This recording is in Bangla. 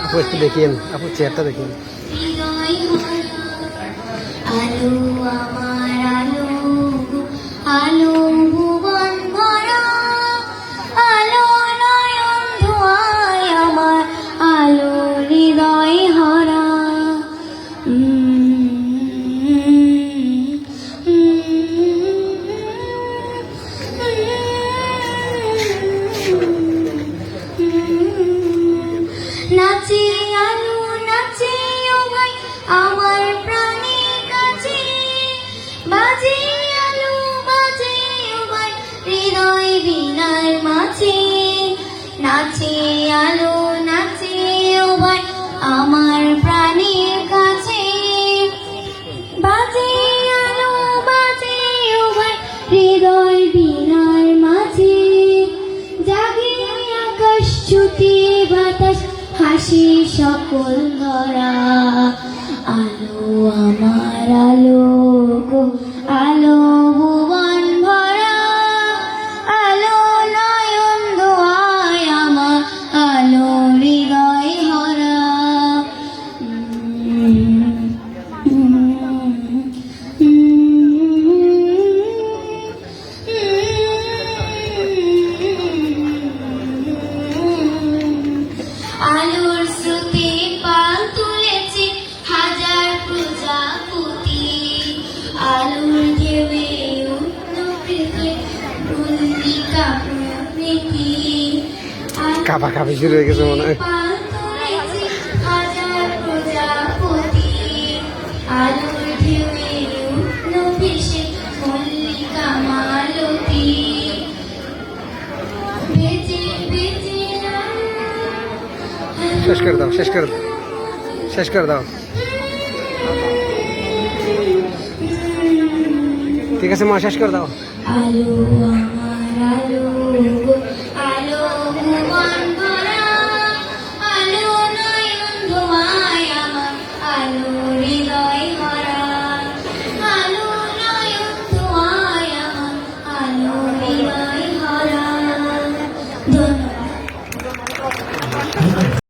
আপু একটু দেখিয়েন, আপু চেয়ারটা দেখিয়েন। আলো আমার আলো, আলো ভুবন ভরা, আলো নয়ন ধোয়ায় আমার, আলো হৃদয় হরা। নাচে আলো নাচে ও ভাই আমার প্রাণের কাছে, বাজে আলো বাজে ও ভাই হৃদয় বীণার মাঝে। নাচে আলো নাচে ও ভাই আমার প্রাণের কাছে, বাজে আলো বাজে ও ভাই হৃদয় বীণার মাঝে। জাগে আকাশ ছুটি বাতাস হাসি সকল ধরা, আলো আমার আলো গো, আলো ভুবন ভরা, আলো নয়ন ধোয়ায় আমার, আলো হৃদয় হরা। আলোর স্রোতে পাল তুলেছে হাজার প্রজাপতি, আলোর ঢেউয়ে উঠল পৃথিবী মল্লিকা প্রকৃতি। কাঁপাকাঁপি শুরু হয়ে গেছে মনে হয়। পাল তুলেছে হাজার প্রজাপতি, আলোর ঢেউয়ে উঠল ভেসে মল্লিকা মালতী। বেজে বেজে শেষ করে দাও, শেষ করে দাও, শেষ করে দাও। ঠিক আছে মা, শেষ করে দাও। আলো আমার আলো